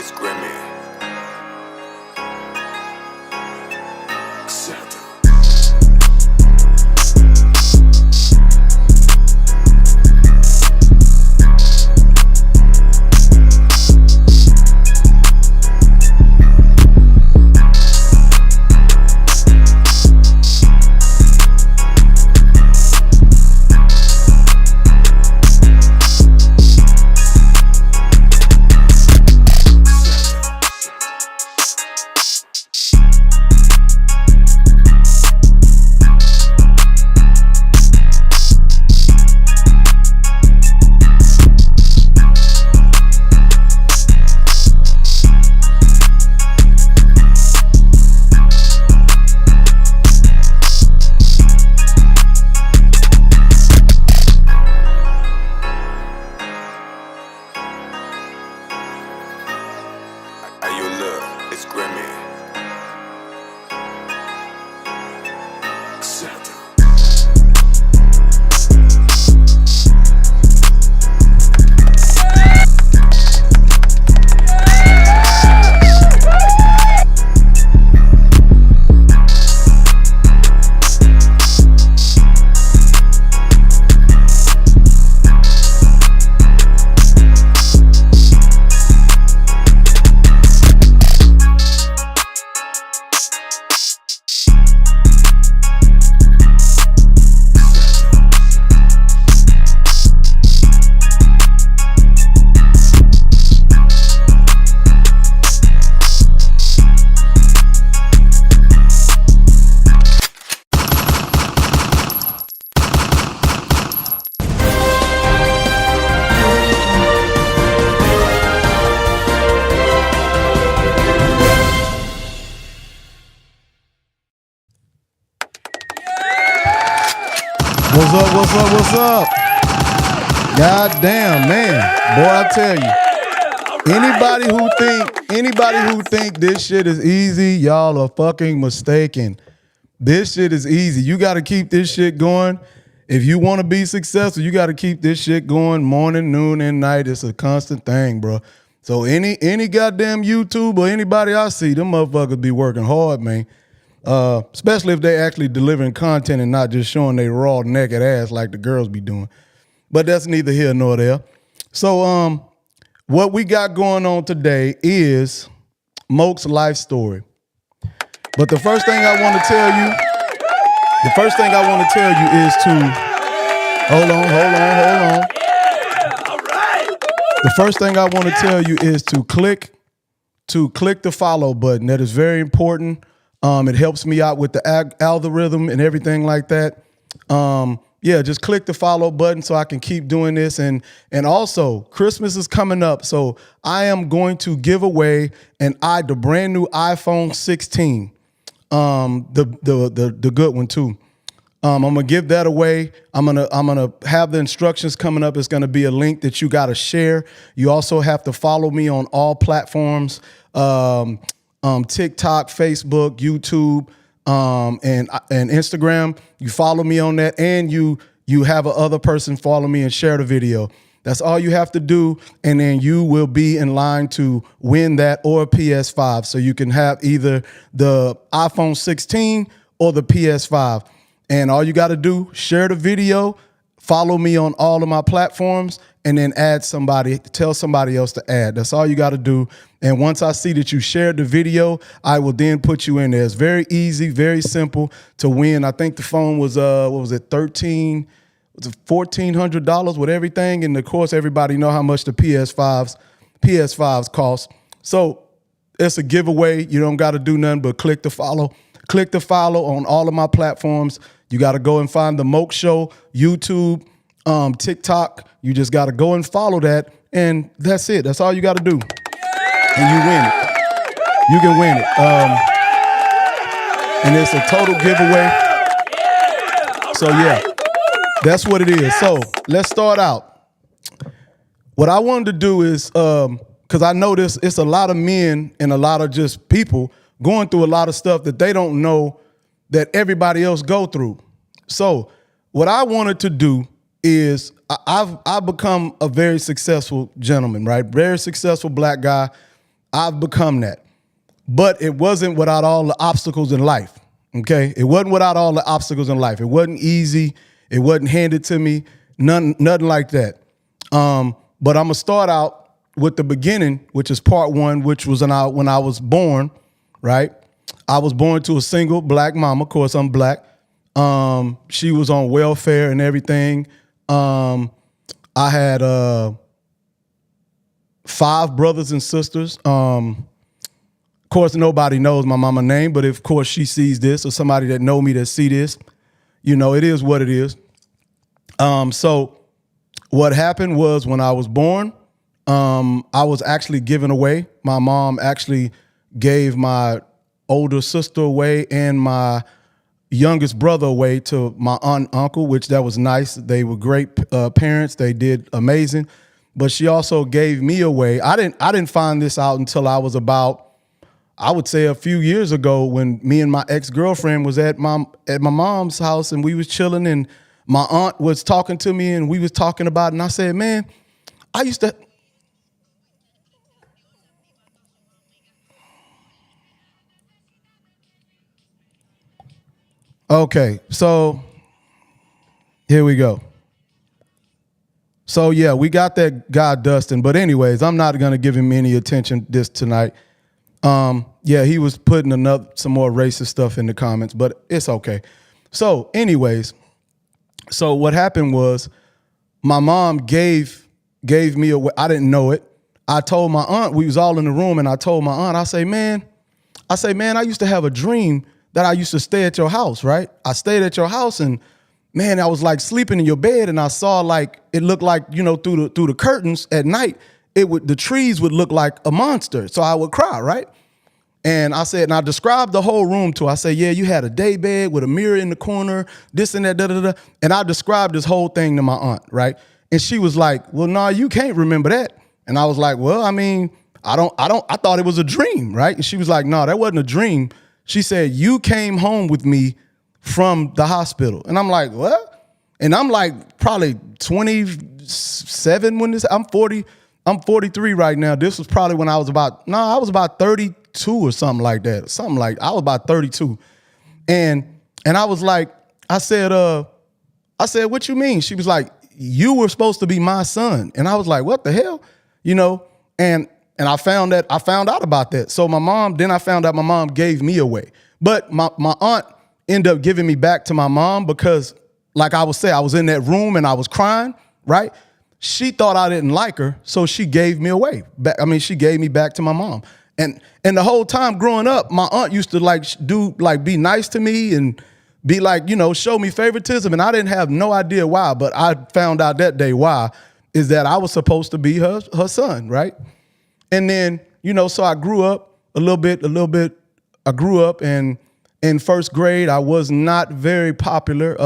it's Grimmy. Santa. It's Grimmy. Santa. What's up, what's up, what's up? God damn, man. Boy, I tell you. Anybody who think this shit is easy, y'all are fucking mistaken. This shit is easy. You got to keep this shit going. If you want to be successful, you got to keep this shit going morning, noon, and night. It's a constant thing, bro. So any goddamn YouTube or anybody I see, them motherfuckers be working hard, man. Especially if they actually delivering content and not just showing their raw naked ass like the girls be doing. But that's neither here nor there. So what we got going on today is Moke's life story. But the first thing I want to tell you is to hold on. Yeah, all right. The first thing I want to tell you is to click the follow button. That is very important. It helps me out with the algorithm and everything like that. Yeah, just click the follow button so I can keep doing this. And also, Christmas is coming up, so I am going to give away the brand new iPhone 16, the good one too. I'm gonna give that away. I'm gonna have the instructions coming up. It's gonna be a link that you gotta share. You also have to follow me on all platforms. TikTok, Facebook, YouTube, and Instagram. You follow me on that, and you have a other person follow me and share the video. That's all you have to do, and then you will be in line to win that or a PS5. So you can have either the iPhone 16 or the PS5. And all you got to do, share the video, follow me on all of my platforms, and then tell somebody else to add. That's all you got to do. And once I see that you shared the video, I will then put you in there. It's very easy, very simple to win. I think the phone was, $1,400 with everything. And of course, everybody know how much the PS5s cost. So it's a giveaway. You don't got to do nothing but click the follow. Click the follow on all of my platforms. You got to go and find the Moke Show, YouTube, TikTok. You just got to go and follow that, and that's it. That's all you got to do, and you win it. You can win it, and it's a total giveaway. So yeah, that's what it is. So let's start out. What I wanted to do is, because I know it's a lot of men and a lot of just people going through a lot of stuff that they don't know that everybody else go through. So what I wanted to do is I've become a very successful gentleman, right? Very successful black guy. I've become that. But it wasn't without all the obstacles in life. Okay? It wasn't without all the obstacles in life. It wasn't easy. It wasn't handed to me. Nothing like that. But I'm gonna start out with the beginning, which is part one, which was when I was born, right? I was born to a single black mama. Of course, I'm black. She was on welfare and everything. I had 5 brothers and sisters. Of course, nobody knows my mama's name, but if, of course, she sees this or somebody that know me that see this, you know, it is what it is. So what happened was when I was born, I was actually given away. My mom actually gave my older sister away and my youngest brother away to my aunt and uncle, which that was nice. They were great parents. They did amazing. But she also gave me away. I didn't find this out until I was about, I would say, a few years ago when me and my ex-girlfriend was at my mom's house and we was chilling and my aunt was talking to me and we was talking about it. And I said, man, I used to. Okay, so here we go. So yeah, we got that guy Dustin, but anyways, I'm not gonna give him any attention this tonight. Yeah, he was putting some more racist stuff in the comments, but it's okay. So anyways, so what happened was my mom gave me away. I didn't know it. I told my aunt, we was all in the room, and I told my aunt, I say, man, I used to have a dream that I used to stay at your house, right? I stayed at your house and man, I was like sleeping in your bed and I saw like, it looked like, you know, through the curtains at night, the trees would look like a monster. So I would cry, right? And I said, and I described the whole room to her. I said, yeah, you had a day bed with a mirror in the corner, this and that, da, da, da. And I described this whole thing to my aunt, right? And she was like, well, no, you can't remember that. And I was like, well, I mean, I thought it was a dream, right? And she was like, no, that wasn't a dream. She said, you came home with me from the hospital. And I'm like, what? And I'm like probably 27 when this, I'm 43 right now. This was probably when I was about 32 or something like that. I was about 32. And I was like, I said, what you mean? She was like, you were supposed to be my son. And I was like, what the hell? You know, and I found out about that. So I found out my mom gave me away. But my aunt ended up giving me back to my mom because, like I was in that room and I was crying, right? She thought I didn't like her, so she gave me away. She gave me back to my mom. And the whole time growing up, my aunt used to be nice to me and be like, you know, show me favoritism. And I didn't have no idea why, but I found out that day why, is that I was supposed to be her son, right? And then, you know, so I grew up a little bit. I grew up and in first grade, I was not very popular.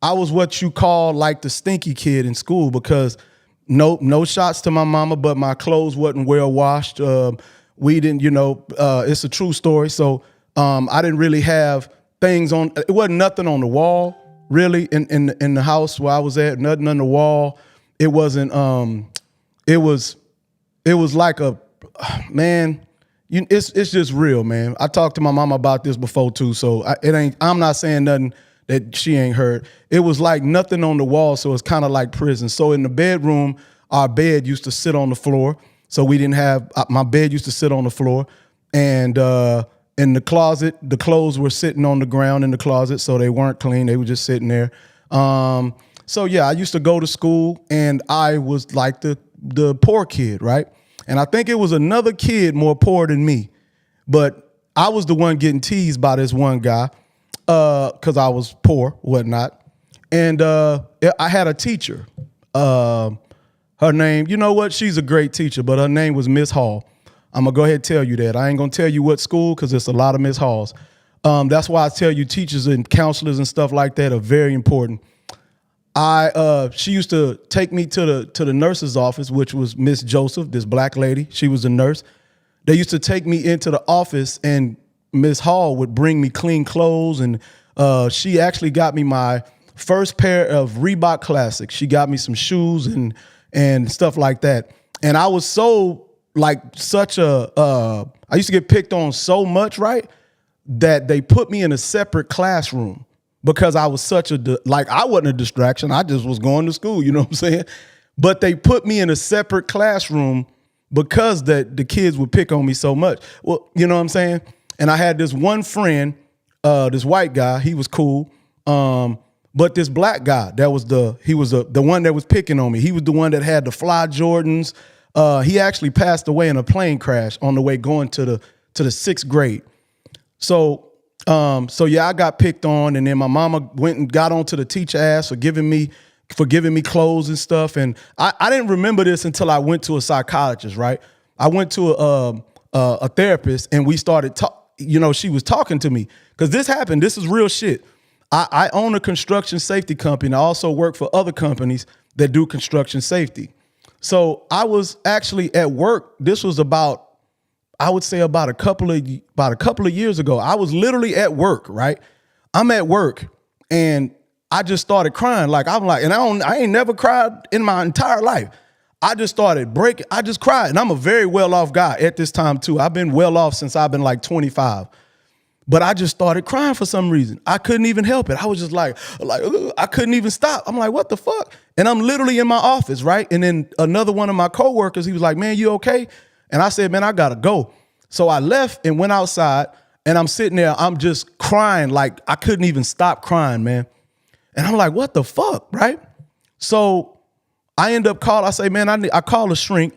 I was what you call like the stinky kid in school because no shots to my mama, but my clothes wasn't well washed. We didn't, you know, it's a true story. So I didn't really have things on, it wasn't nothing on the wall really in the house where I was at, nothing on the wall. It wasn't, it was like man, it's just real, man. I talked to my mama about this before too, so I'm not saying nothing that she ain't heard. It was like nothing on the wall, so it's kind of like prison. So in the bedroom, our bed used to sit on the floor, so we didn't have, my bed used to sit on the floor, and in the closet, the clothes were sitting on the ground in the closet, so they weren't clean, they were just sitting there. So yeah, I used to go to school, and I was like the poor kid, right? And I think it was another kid more poor than me, but I was the one getting teased by this one guy because I was poor, whatnot. And I had a teacher. Her name, you know what? She's a great teacher, but her name was Miss Hall. I'm going to go ahead and tell you that. I ain't going to tell you what school because there's a lot of Miss Halls. That's why I tell you teachers and counselors and stuff like that are very important. She used to take me to the nurse's office, which was Miss Joseph, this black lady. She was a nurse. They used to take me into the office, and Miss Hall would bring me clean clothes, and she actually got me my first pair of Reebok Classics. She got me some shoes and stuff like that. And I was so like such a I used to get picked on so much, right? That they put me in a separate classroom because I was such like I wasn't a distraction. I just was going to school, you know what I'm saying? But they put me in a separate classroom because the kids would pick on me so much. Well, you know what I'm saying? And I had this one friend, this white guy, he was cool. But this black guy, he was the one that was picking on me. He was the one that had the fly Jordans. He actually passed away in a plane crash on the way going to the sixth grade. So yeah, I got picked on, and then my mama went and got onto the teacher ass for giving me clothes and stuff. And I didn't remember this until I went to a psychologist, right? I went to a therapist, and we started she was talking to me because this happened. This is real shit. I own a construction safety company. I also work for other companies that do construction safety. So I was actually at work. This was about a couple of years ago. I was literally at work, right? I'm at work and I just started crying. Like I'm like, and I ain't never cried in my entire life. I just started breaking. I just cried. And I'm a very well-off guy at this time too. I've been well off since I've been like 25. But I just started crying for some reason. I couldn't even help it. I was just like I couldn't even stop. I'm like, what the fuck? And I'm literally in my office, right? And then another one of my coworkers, he was like, man, you okay? And I said, man, I gotta go. So I left and went outside, and I'm sitting there, I'm just crying, like I couldn't even stop crying, man. And I'm like, what the fuck, right? So I end up calling, I say, man, I call a shrink.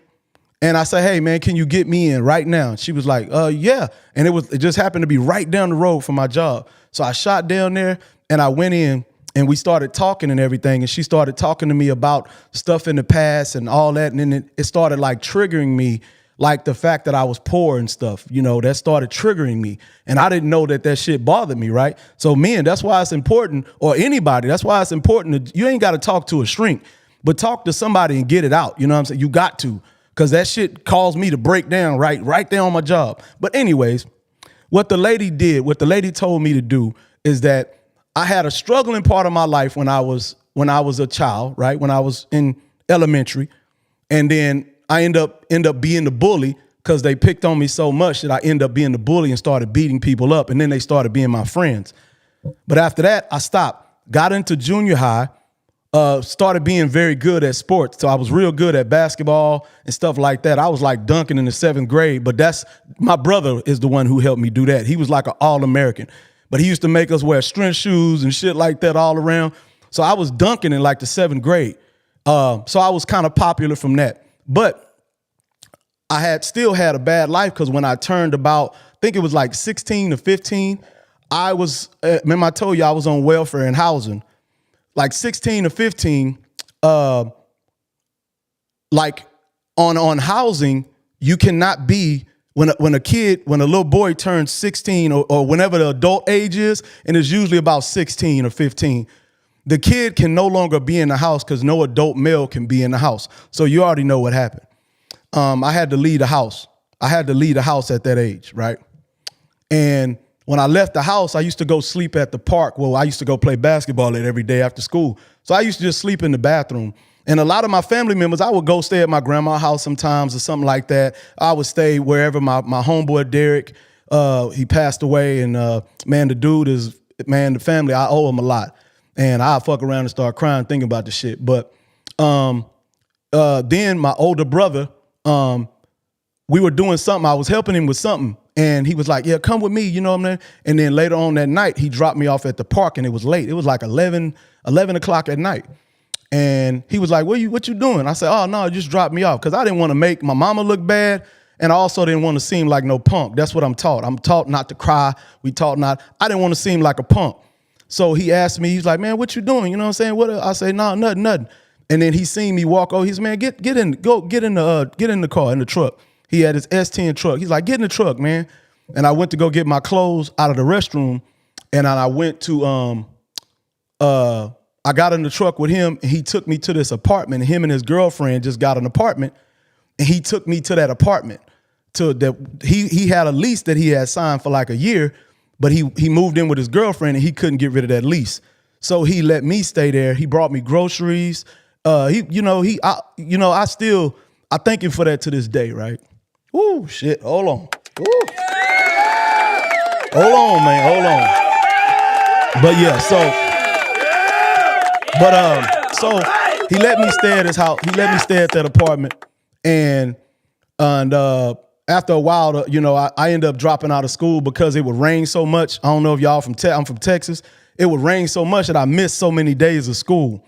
And I say, hey, man, can you get me in right now? She was like, yeah. And it just happened to be right down the road from my job. So I shot down there and I went in and we started talking and everything. And she started talking to me about stuff in the past and all that. And then it started like triggering me, like the fact that I was poor and stuff, that started triggering me. And I didn't know that shit bothered me, right? So men, that's why it's important, or anybody, that's why it's important. You ain't got to talk to a shrink, but talk to somebody and get it out. You know what I'm saying? You got to. Because that shit caused me to break down right there on my job. But anyways, what the lady told me to do is that I had a struggling part of my life when I was a child, right? When I was in elementary. And then I end up being the bully because they picked on me so much that I end up being the bully and started beating people up. And then they started being my friends. But after that, I stopped, got into junior high, started being very good at sports. So I was real good at basketball and stuff like that. I was like dunking in the 7th grade, but my brother is the one who helped me do that. He was like an All-American, but he used to make us wear strength shoes and shit like that all around. So I was dunking in like the 7th grade. So I was kind of popular from that. But I still had a bad life because when I turned about, I think it was like 16 or 15, remember I told you I was on welfare and housing. Like 16 or 15, like on housing, you cannot be when a little boy turns 16 or whenever the adult age is, and it's usually about 16 or 15, the kid can no longer be in the house because no adult male can be in the house. So you already know what happened. I had to leave the house. I had to leave the house at that age, right? And when I left the house, I used to go sleep at the park. Well, I used to go play basketball every day after school. So I used to just sleep in the bathroom. And a lot of my family members, I would go stay at my grandma's house sometimes or something like that. I would stay wherever my homeboy Derek, he passed away. And man, the dude the family, I owe him a lot. And I fuck around and start crying thinking about the shit. But then my older brother, we were doing something. I was helping him with something. And he was like, yeah, come with me, you know what I mean? And then later on that night, he dropped me off at the park and it was late. It was like 11 o'clock at night. And he was like, what you doing? I said, oh, no, just drop me off. Because I didn't want to make my mama look bad. And I also didn't want to seem like no punk. That's what I'm taught. I'm taught not to cry. I didn't want to seem like a punk. So he asked me, he's like, man, what you doing? You know what I'm saying? I say, no, nothing. And then he seen me walk over. He's, man, get in the car, in the truck. He had his S10 truck. He's like, get in the truck, man. And I went to go get my clothes out of the restroom. And I went to, I got in the truck with him and he took me to this apartment. And him and his girlfriend just got an apartment. And he took me to that apartment. He had a lease that he had signed for like a year, but he moved in with his girlfriend and he couldn't get rid of that lease. So he let me stay there. He brought me groceries. I thank him for that to this day, right? Ooh, shit. Hold on. Ooh. Hold on, man. Hold on. But yeah, so he let me stay at his house. He let me stay at that apartment. And after a while, you know, I ended up dropping out of school because it would rain so much. I don't know if y'all I'm from Texas. It would rain so much that I missed so many days of school.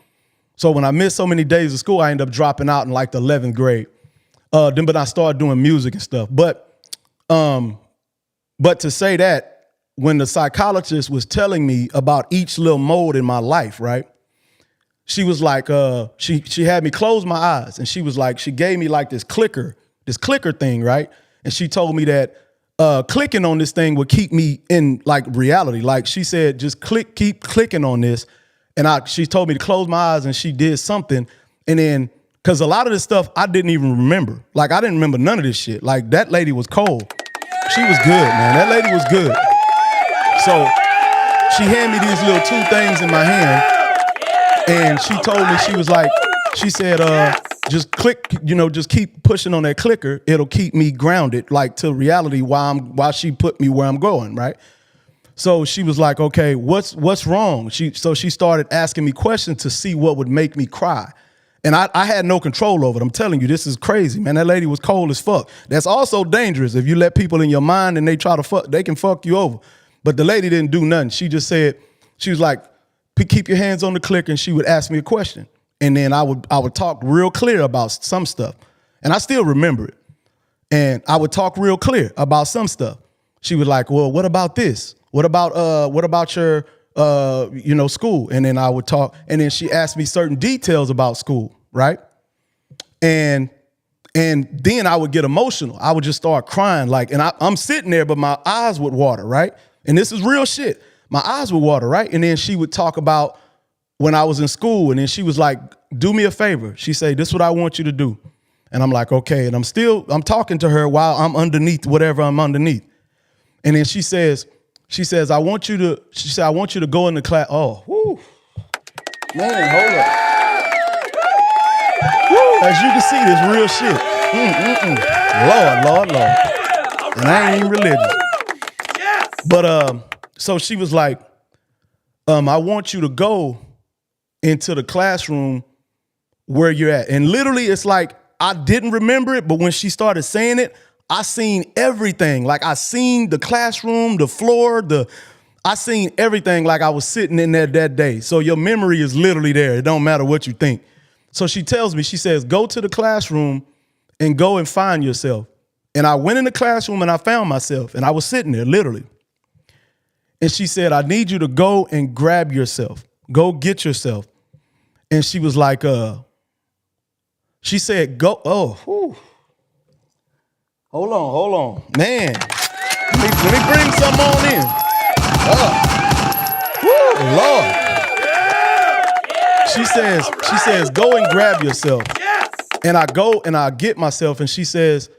So when I missed so many days of school, I ended up dropping out in like the 11th grade. But I started doing music and stuff. But to say that, when the psychologist was telling me about each little mode in my life, right? She was like, she had me close my eyes, and she was like, she gave me like this clicker thing, right? And she told me that clicking on this thing would keep me in like reality. Like she said, just keep clicking on this. And she told me to close my eyes, and she did something. And then, cause a lot of this stuff I didn't even remember. Like I didn't remember none of this shit. Like that lady was cold. She was good, man. That lady was good. So she handed me these little two things in my hand, and she told me, she was like, she said, just click, you know, just keep pushing on that clicker. It'll keep me grounded, like to reality while she put me where I'm going, right? So she was like, okay, what's wrong? So she started asking me questions to see what would make me cry. And I had no control over it. I'm telling you, this is crazy, man. That lady was cold as fuck. That's also dangerous. If you let people in your mind and they try to fuck, they can fuck you over. But the lady didn't do nothing. She just said, she was like, keep your hands on the clicker, and she would ask me a question. And then I would talk real clear about some stuff. And I still remember it. And I would talk real clear about some stuff. She was like, well, what about this? What about your school? And then I would talk, and then she asked me certain details about school, right? And then I would get emotional. I would just start crying, like, and I'm sitting there, but my eyes would water, right? And this is real shit. My eyes would water, right? And then she would talk about when I was in school, and then she was like, do me a favor. She said, this is what I want you to do. And I'm like, okay. And I'm talking to her while I'm underneath whatever I'm underneath. And then she says, I want you to go in the class. Oh, whoo. Man, hold up. Woo. As you can see, this real shit. Lord. And I ain't even religious. But so she was like, I want you to go into the classroom where you're at. And literally, it's like I didn't remember it, but when she started saying it, I seen everything. Like I seen the classroom, the floor, I seen everything like I was sitting in there that day. So your memory is literally there. It don't matter what you think. So she tells me, she says, go to the classroom and go and find yourself. And I went in the classroom and I found myself, and I was sitting there literally. And she said, I need you to go and grab yourself. Go get yourself. And she was like, she said, go, whew. Hold on. Man, let me bring some on in. Woo, Lord. She says, go and grab yourself. And I go and I get myself, and she says,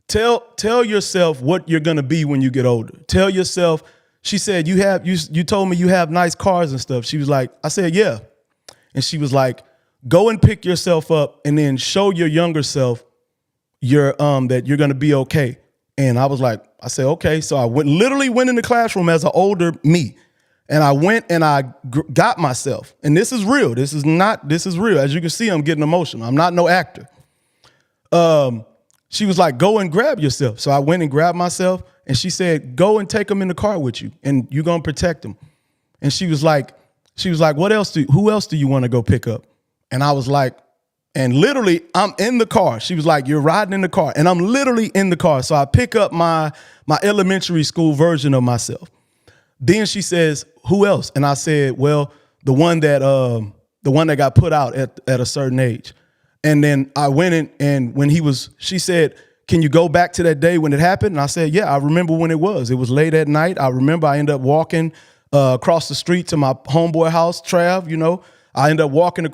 tell yourself what you're gonna be when you get older. Tell yourself, she said, you told me you have nice cars and stuff. She was like, I said, yeah. And she was like, go and pick yourself up and then show your younger self that you're gonna be okay. And I said, okay. So I literally went in the classroom as an older me. And I went and I got myself. And this is real. This is real. As you can see, I'm getting emotional. I'm not no actor. She was like, go and grab yourself. So I went and grabbed myself, and she said, go and take them in the car with you, and you're gonna protect them. And she was like, who else do you want to go pick up? And I was like, and literally, I'm in the car. She was like, you're riding in the car. And I'm literally in the car. So I pick up my elementary school version of myself. Then she says, who else? And I said, well, the one that got put out at a certain age. And then I went in, and she said, can you go back to that day when it happened? And I said, yeah, I remember when it was. It was late at night. I remember I ended up walking across the street to my homeboy house, Trav, you know. I ended up walking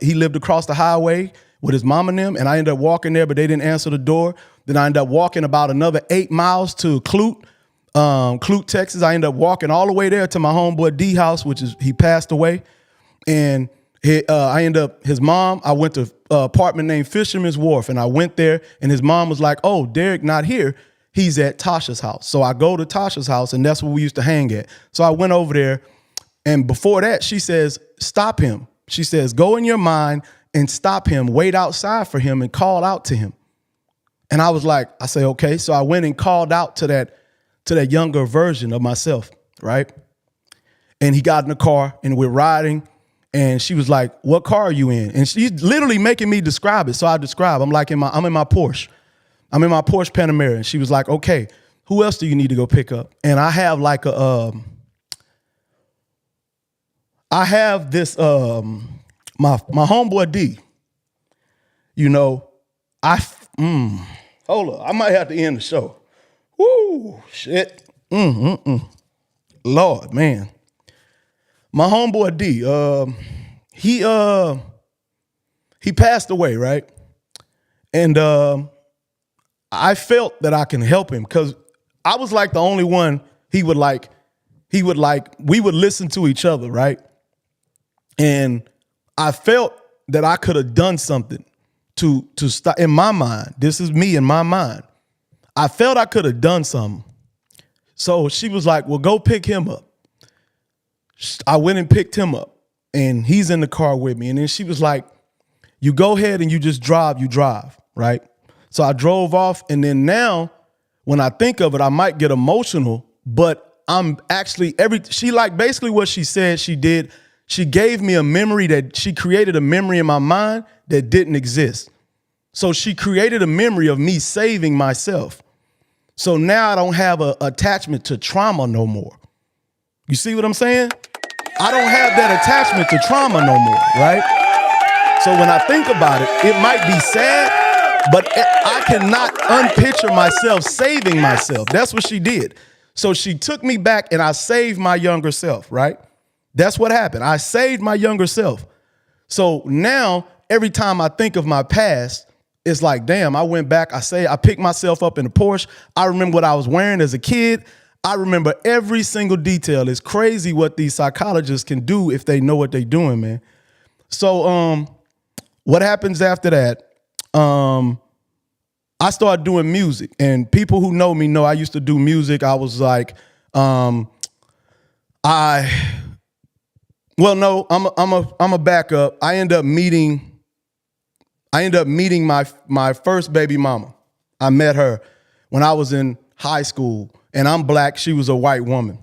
he lived across the highway with his mom and them, and I ended up walking there, but they didn't answer the door. Then I ended up walking about another 8 miles to Clute, Texas. I ended up walking all the way there to my homeboy D house, he passed away. And His mom, I went to an apartment named Fisherman's Wharf, and I went there, and his mom was like, oh, Derek not here. He's at Tasha's house. So I go to Tasha's house, and that's where we used to hang at. So I went over there, and before that, she says, stop him. She says, go in your mind and stop him, wait outside for him and call out to him. And I say, okay. So I went and called out to that younger version of myself, right? And he got in the car, and we're riding. And she was like, what car are you in? And she's literally making me describe it. So I describe, I'm in my Porsche. I'm in my Porsche Panamera. And she was like, okay, who else do you need to go pick up? And I have like my homeboy D, hold up. I might have to end the show. Woo, shit. Lord, man. My homeboy D, he passed away, right? And I felt that I can help him because I was like the only one we would listen to each other, right? And I felt that I could have done something to stop, in my mind. This is me in my mind. I felt I could have done something. So she was like, well, go pick him up. I went and picked him up, and he's in the car with me. And then she was like, you go ahead and you just drive, right? So I drove off, and then now when I think of it, I might get emotional, but I'm actually basically what she said she did, she gave me a memory she created a memory in my mind that didn't exist. So she created a memory of me saving myself. So now I don't have an attachment to trauma no more. You see what I'm saying? I don't have that attachment to trauma no more, right? So when I think about it, it might be sad, but I cannot unpicture myself saving myself. That's what she did. So she took me back and I saved my younger self, right? That's what happened. I saved my younger self. So now every time I think of my past, it's like, damn, I went back. I picked myself up in a Porsche. I remember what I was wearing as a kid. I remember every single detail. It's crazy what these psychologists can do if they know what they're doing, man. So what happens after that? I started doing music, and people who know me know I used to do music. I was like, I'm a backup. I end up meeting my first baby mama. I met her when I was in high school, and I'm black. She was a white woman.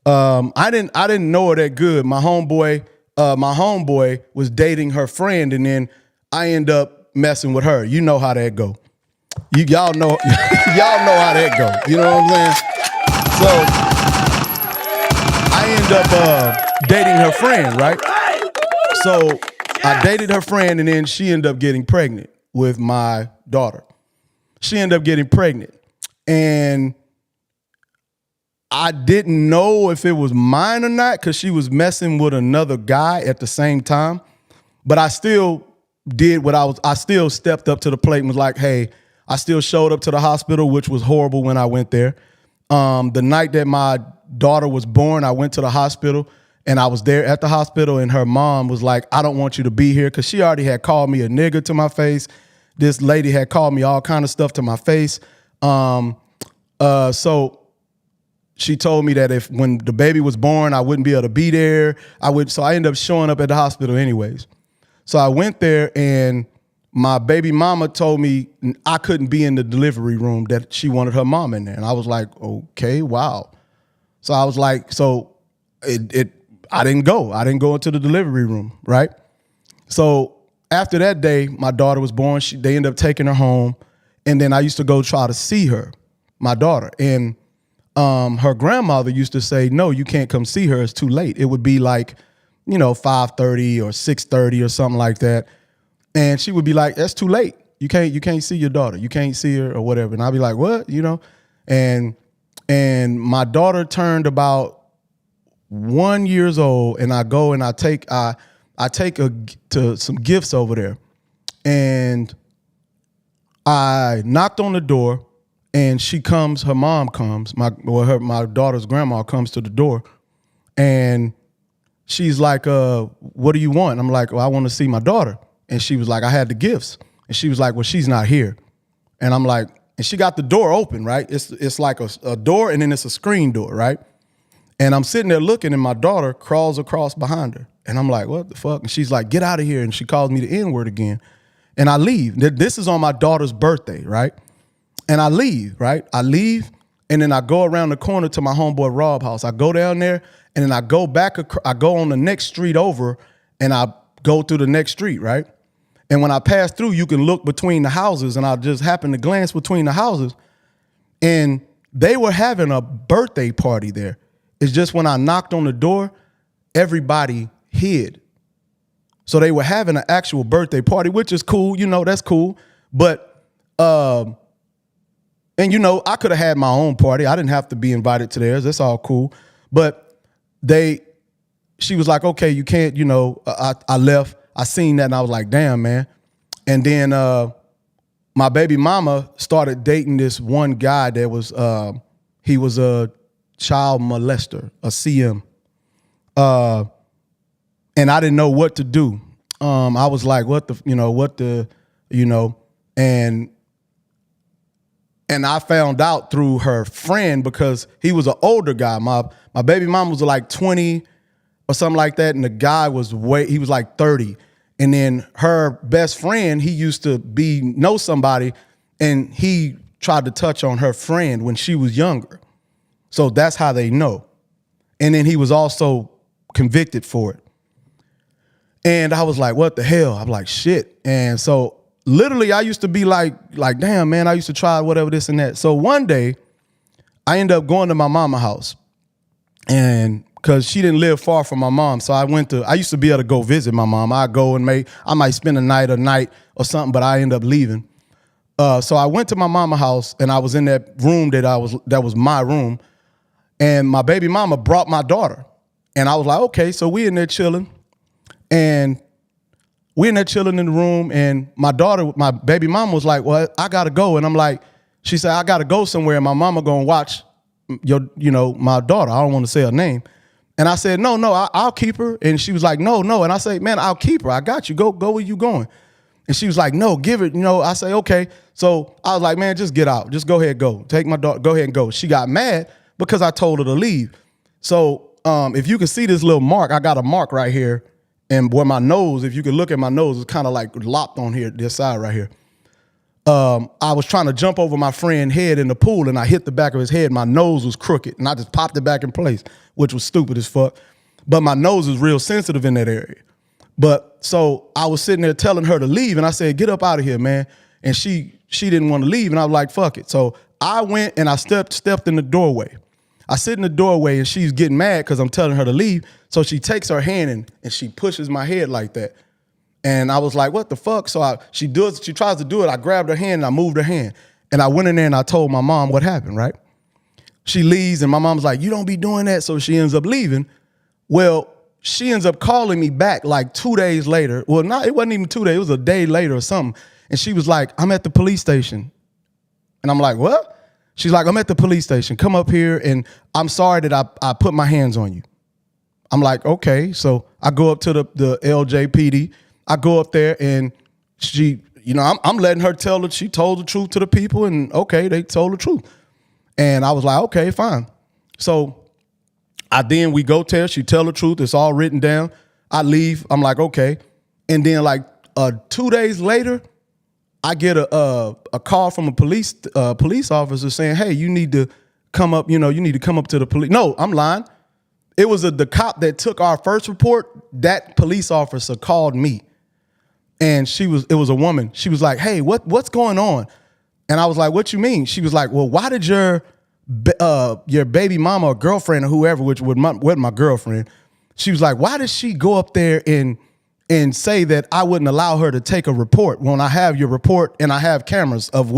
I didn't know her that good. My homeboy was dating her friend, and then I end up messing with her. You know how that go. Y'all know how that go. You know what I'm saying? So I end up dating her friend, right? So I dated her friend, and then she ended up getting pregnant with my daughter. She ended up getting pregnant, and I didn't know if it was mine or not because she was messing with another guy at the same time. But I still did I still stepped up to the plate and was like, hey, I still showed up to the hospital, which was horrible when I went there. The night that my daughter was born, I went to the hospital, and I was there at the hospital, and her mom was like, I don't want you to be here, because she already had called me a nigger to my face. This lady had called me all kind of stuff to my face. So she told me that when the baby was born, I wouldn't be able to be there. So I ended up showing up at the hospital anyways. So I went there, and my baby mama told me I couldn't be in the delivery room, that she wanted her mom in there. And I was like, okay, wow. So I was like, I didn't go. I didn't go into the delivery room, right? So after that day, my daughter was born. They ended up taking her home. And then I used to go try to see her, my daughter. And her grandmother used to say, no, you can't come see her. It's too late. It would be like, 5:30 or 6:30 or something like that. And she would be like, that's too late. You can't see your daughter. You can't see her or whatever. And I'd be like, what? And my daughter turned about 1 year old, and I go and I take to some gifts over there. And I knocked on the door, and her mom comes, my daughter's grandma comes to the door, and she's like, what do you want? I'm like, well, I want to see my daughter. And she was like, I had the gifts. And she was like, well, she's not here. And I'm like, and she got the door open, right? It's like a door and then it's a screen door, right? And I'm sitting there looking and my daughter crawls across behind her. And I'm like, what the fuck? And she's like, get out of here. And she calls me the N-word again. And I leave. This is on my daughter's birthday, right? And I leave, right? I leave and then I go around the corner to my homeboy Rob house. I go down there and then I go back, I go on the next street over and I go through the next street, right? And when I pass through, you can look between the houses and I just happened to glance between the houses and they were having a birthday party there. It's just when I knocked on the door, everybody hid. So they were having an actual birthday party, which is cool. You know, that's cool. But, and you know, I could have had my own party. I didn't have to be invited to theirs. That's all cool. But she was like, okay, you can't, you know, I left. I seen that and I was like, damn, man. And then my baby mama started dating this one guy that was, he was a child molester, a CM. And I didn't know what to do. I was like, and I found out through her friend because he was an older guy. My baby mom was like 20 or something like that. And the guy he was like 30. And then her best friend, he used to know somebody and he tried to touch on her friend when she was younger. So that's how they know. And then he was also convicted for it. And I was like, what the hell? I'm like, shit. And so literally I used to be like, damn, man, I used to try whatever, this and that. So one day I ended up going to my mama's house and because she didn't live far from my mom. So I used to be able to go visit my mom. I'd go and I might spend a night or something, but I end up leaving. So I went to my mama's house and I was in that room that was my room. And my baby mama brought my daughter. And I was like, okay, so we in there chilling. And we in there chilling in the room. And my baby mama was like, well, I got to go. And I'm like, she said, I got to go somewhere. And my mama going to watch my daughter. I don't want to say her name. And I said, no, I'll keep her. And she was like, no. And I said, man, I'll keep her. I got you. Go where you going. And she was like, no, give it. I say, okay. So I was like, man, just get out. Just go ahead, go. Take my daughter, go ahead and go. She got mad because I told her to leave. So if you can see this little mark, I got a mark right here. And where my nose, if you can look at my nose, it's kind of like lopped on here, this side right here. I was trying to jump over my friend's head in the pool and I hit the back of his head. My nose was crooked and I just popped it back in place, which was stupid as fuck. But my nose is real sensitive in that area. But so I was sitting there telling her to leave and I said, get up out of here, man. And she didn't want to leave and I was like, fuck it. So I went and I stepped in the doorway. I sit in the doorway and she's getting mad because I'm telling her to leave. So she takes her hand and she pushes my head like that. And I was like, what the fuck? So she tries to do it. I grabbed her hand and I moved her hand. And I went in there and I told my mom what happened, right? She leaves and my mom's like, you don't be doing that. So she ends up leaving. Well, she ends up calling me back like 2 days later. Well, it wasn't even 2 days. It was a day later or something. And she was like, I'm at the police station. And I'm like, what? She's like, I'm at the police station. Come up here and I'm sorry that I put my hands on you. I'm like, okay. So I go up to the LJPD. I go up there and she, I'm letting her tell that she told the truth to the people and okay, they told the truth. And I was like, okay, fine. So we go tell, she tell the truth. It's all written down. I leave. I'm like, okay. And then like 2 days later, I get a call from a police officer saying, hey, you need to come up, you need to come up to the police. No, I'm lying. It was the cop that took our first report. That police officer called me. And it was a woman. She was like, hey, what's going on? And I was like, what you mean? She was like, well, why did your baby mama or girlfriend or whoever, which was my girlfriend, she was like, why did she go up there and say that I wouldn't allow her to take a report when I have your report and I have cameras of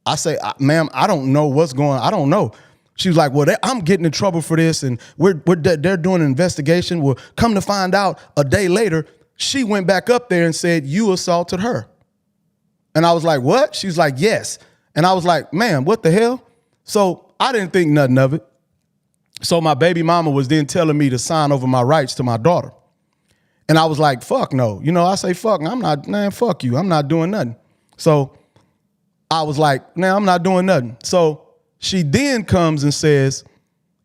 I say, ma'am, I don't know what's going on. I don't know. She was like, well, I'm getting in trouble for this and they're doing an investigation. Well, come to find out a day later, she went back up there and said, you assaulted her. And I was like, what? She's like, yes. And I was like, man, what the hell? So I didn't think nothing of it. So my baby mama was then telling me to sign over my rights to my daughter. And I was like, fuck no. You know, I say, fuck, I'm not, man, fuck you. I'm not doing nothing. So I was like, nah, I'm not doing nothing. So she then comes and says,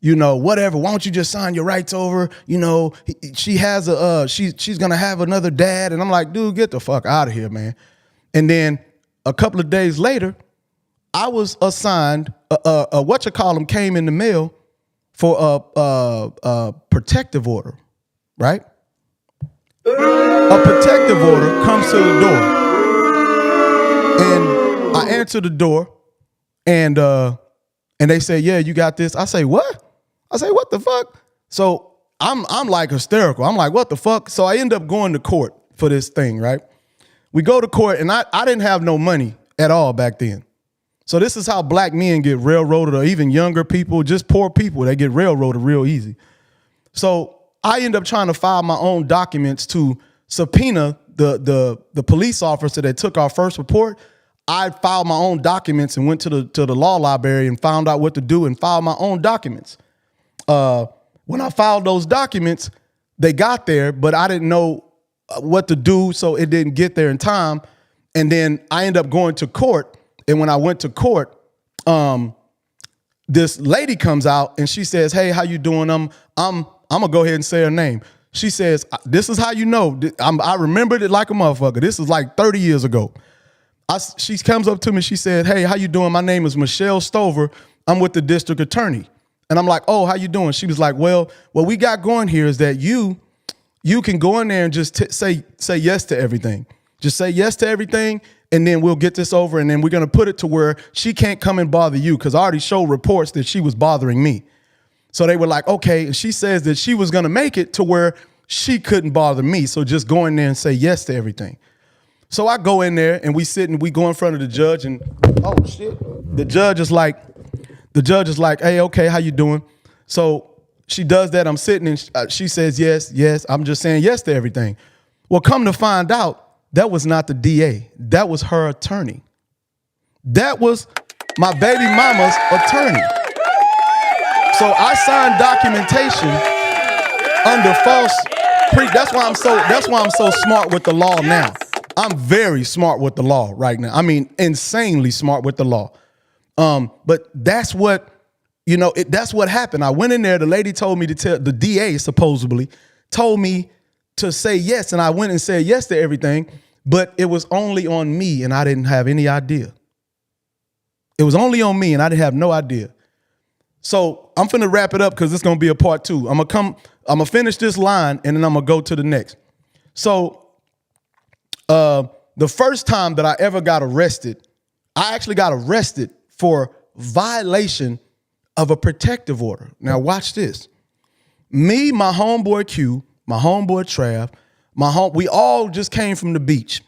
you know, whatever, why don't you just sign your rights over? You know, she has she's going to have another dad. And I'm like, dude, get the fuck out of here, man. And then a couple of days later, I was assigned, whatchamacallit came in the mail for a protective order, right? A protective order comes to the door. And I answer the door and they say, yeah, you got this. I say, what? I say, what the fuck? So I'm like hysterical. I'm like, what the fuck? So I end up going to court for this thing, right? We go to court and I didn't have no money at all back then. So this is how black men get railroaded, or even younger people, just poor people, they get railroaded real easy. So I end up trying to file my own documents to subpoena the police officer that took our first report. I filed my own documents and went to the law library and found out what to do and filed my own documents. When I filed those documents, they got there, but I didn't know what to do, so it didn't get there in time. And then I ended up going to court. And when I went to court, this lady comes out and she says, hey, how you doing? I'm gonna go ahead and say her name. She says, this is how you know. I remembered it like a motherfucker. This is like 30 years ago. She comes up to me. She said, hey, how you doing? My name is Michelle Stover. I'm with the district attorney. And I'm like, oh, how you doing? She was like, well, what we got going here is that you can go in there and just say yes to everything. Just say yes to everything, and then we'll get this over, and then we're going to put it to where she can't come and bother you, because I already showed reports that she was bothering me. So they were like, okay. And she says that she was going to make it to where she couldn't bother me. So just go in there and say yes to everything. So I go in there and we sit and we go in front of the judge, and oh shit, the judge is like, hey, okay, how you doing? So she does that. I'm sitting and she says yes. I'm just saying yes to everything. Well, come to find out, that was not the DA. That was her attorney. That was my baby mama's attorney. So I signed documentation under false that's why I'm so smart with the law now. I'm very smart with the law right now. I mean, insanely smart with the law. But that's what, that's what happened. I went in there. The lady told me to tell, the DA supposedly told me to say yes. And I went and said yes to everything, but it was only on me and I didn't have any idea. It was only on me and I didn't have no idea. So I'm finna wrap it up because it's gonna be a part 2. I'm gonna finish this line and then I'm gonna go to the next. So the first time that I ever got arrested, I actually got arrested for violation of a protective order. Now watch this. Me, my homeboy Q, my homeboy Trav, we all just came from the beach.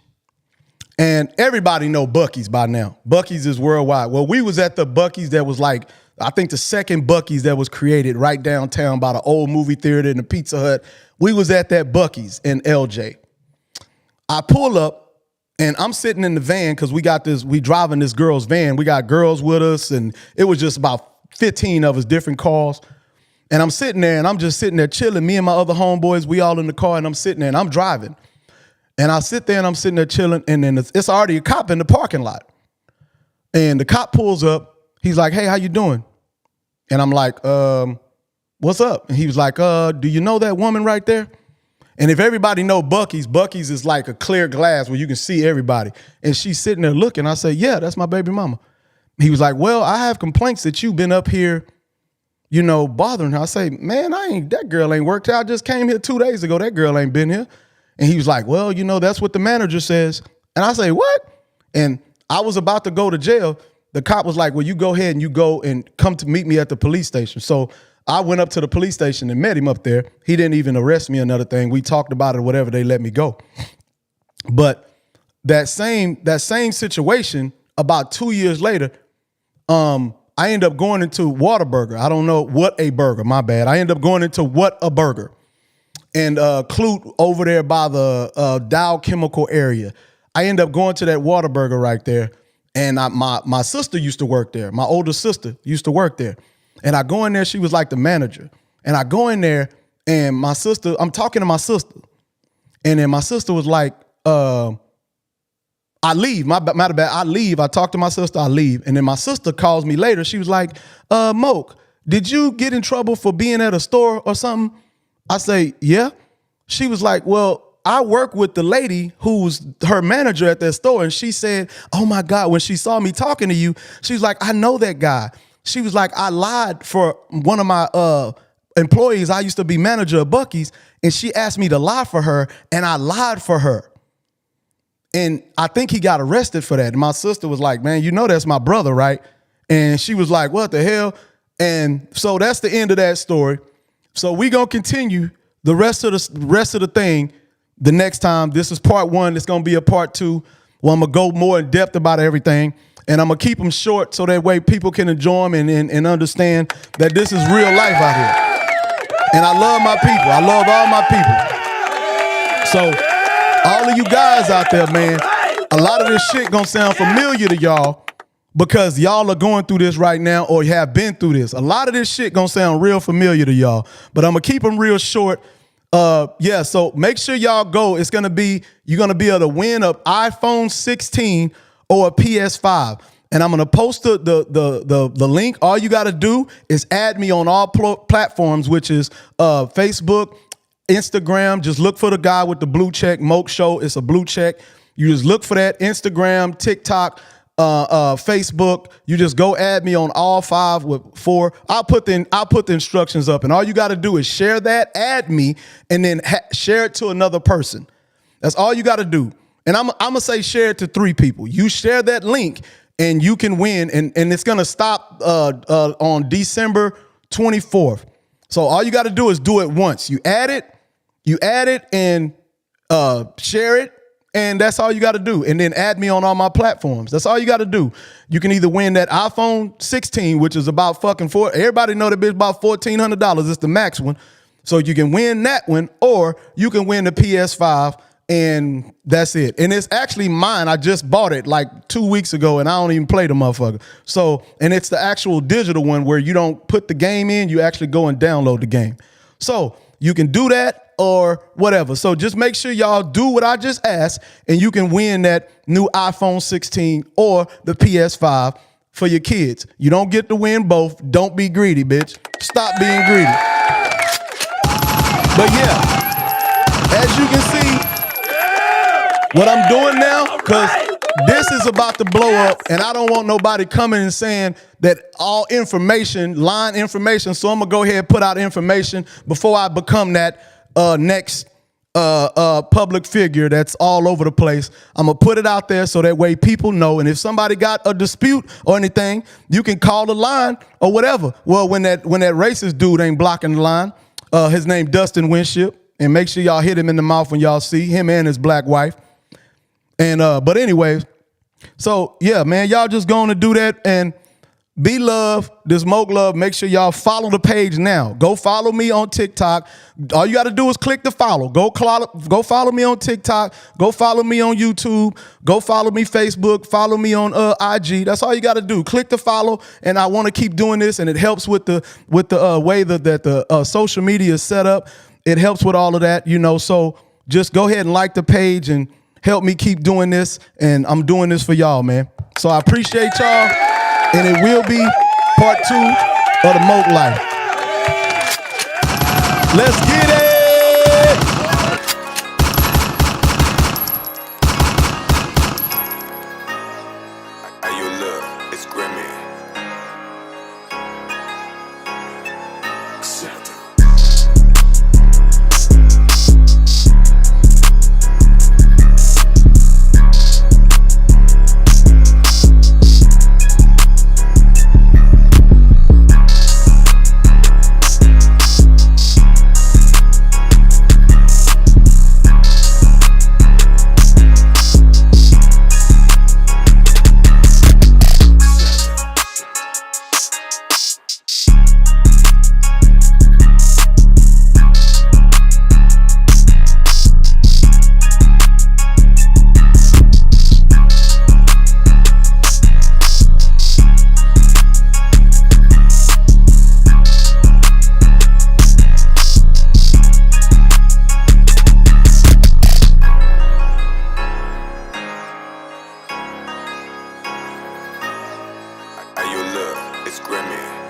And everybody know Buc-ee's by now. Buc-ee's is worldwide. Well, we was at the Buc-ee's that was like, I think the second Buc-ee's that was created right downtown by the old movie theater and the Pizza Hut. We was at that Buc-ee's in LJ. I pull up and I'm sitting in the van because we driving this girl's van. We got girls with us and it was just about 15 of us, different cars. And I'm sitting there and I'm just sitting there chilling. Me and my other homeboys, we all in the car and I'm sitting there and I'm driving. And I sit there and I'm sitting there chilling and then it's already a cop in the parking lot. And the cop pulls up. He's like, hey, how you doing? And I'm like, what's up? And he was like, do you know that woman right there? And if everybody know Buc-ee's is like a clear glass where you can see everybody. And she's sitting there looking. I say, yeah, that's my baby mama. He was like, well, I have complaints that you've been up here, bothering her. I say, man, that girl ain't worked out. I just came here 2 days ago. That girl ain't been here. And he was like, well, that's what the manager says. And I say, what? And I was about to go to jail. The cop was like, well, you go ahead and you go and come to meet me at the police station. So I went up to the police station and met him up there. He didn't even arrest me, another thing. We talked about it or whatever, they let me go. But that same situation, about 2 years later, I ended up going into Whataburger. I don't know what a burger, my bad. I ended up going into What a Burger. And Clute over there by the Dow Chemical area. I ended up going to that Whataburger right there. And my sister used to work there. My older sister used to work there. And I go in there, she was like the manager. And I go in there and my sister, I'm talking to my sister. And then my sister was like, I leave. Matter of fact, I leave. I talk to my sister, I leave. And then my sister calls me later. She was like, Moke, did you get in trouble for being at a store or something? I say, yeah. She was like, well, I work with the lady who's her manager at that store. And she said, oh my God, when she saw me talking to you, she was like, I know that guy. She was like, I lied for one of my employees. I used to be manager of Buc-ee's, and she asked me to lie for her, and I lied for her. And I think he got arrested for that. And my sister was like, man, you know that's my brother, right? And she was like, what the hell? And so that's the end of that story. So we gonna continue the rest of the thing the next time. This is part one. It's gonna be a part two where I'm gonna go more in depth about everything. And I'm gonna keep them short so that way people can enjoy them and understand that this is real life out here. And I love my people. I love all my people. So all of you guys out there, man, a lot of this shit gonna sound familiar to y'all because y'all are going through this right now or you have been through this. A lot of this shit gonna sound real familiar to y'all, but I'm gonna keep them real short. Yeah, so make sure y'all go. It's gonna be, you're gonna be able to win an iPhone 16 or a PS5. And I'm gonna post the link. All you gotta do is add me on all platforms, which is Facebook, Instagram. Just look for the guy with the blue check, Moke Show. It's a blue check. You just look for that. Instagram, TikTok, Facebook. You just go add me on all 5 with 4. I'll put the instructions up, and all you got to do is share that, add me, and then share it to another person. That's all you got to do. And I'm gonna say share it to 3 people. You share that link, and you can win. And it's gonna stop on December 24th. So all you got to do is do it once. You add it, and share it. And that's all you got to do. And then add me on all my platforms. That's all you got to do. You can either win that iPhone 16, which is about fucking everybody know that bitch about $1,400. It's the max one. So you can win that one, or you can win the PS5, and that's it. And it's actually mine. I just bought it like 2 weeks ago, and I don't even play the motherfucker. So, and it's the actual digital one where you don't put the game in, you actually go and download the game. So you can do that or whatever. So just make sure y'all do what I just asked, and you can win that new iPhone 16 or the PS5 for your kids. You don't get to win both. Don't be greedy, bitch. Stop being greedy. But yeah, as you can see, what I'm doing now, because this is about to blow up, and I don't want nobody coming and saying that all information, line information, so I'm going to go ahead and put out information before I become that next public figure that's all over the place. I'm going to put it out there so that way people know, and if somebody got a dispute or anything, you can call the line or whatever. Well, when that racist dude ain't blocking the line, his name Dustin Winship, and make sure y'all hit him in the mouth when y'all see him and his black wife. And but anyways, so yeah, man, y'all just going to do that and be love, this Moke Love. Make sure y'all follow the page now. Go follow me on TikTok. All you got to do is click the follow. Go follow me on TikTok. Go follow me on YouTube. Go follow me Facebook. Follow me on IG. That's all you got to do. Click the follow, and I want to keep doing this, and it helps with the way that the social media is set up. It helps with all of that, you know. So just go ahead and like the page and help me keep doing this, and I'm doing this for y'all, man. So I appreciate y'all, and it will be part 2 of the Moke Life. Let's get it! Hey, you look, it's Grimmy. it's Grimmy.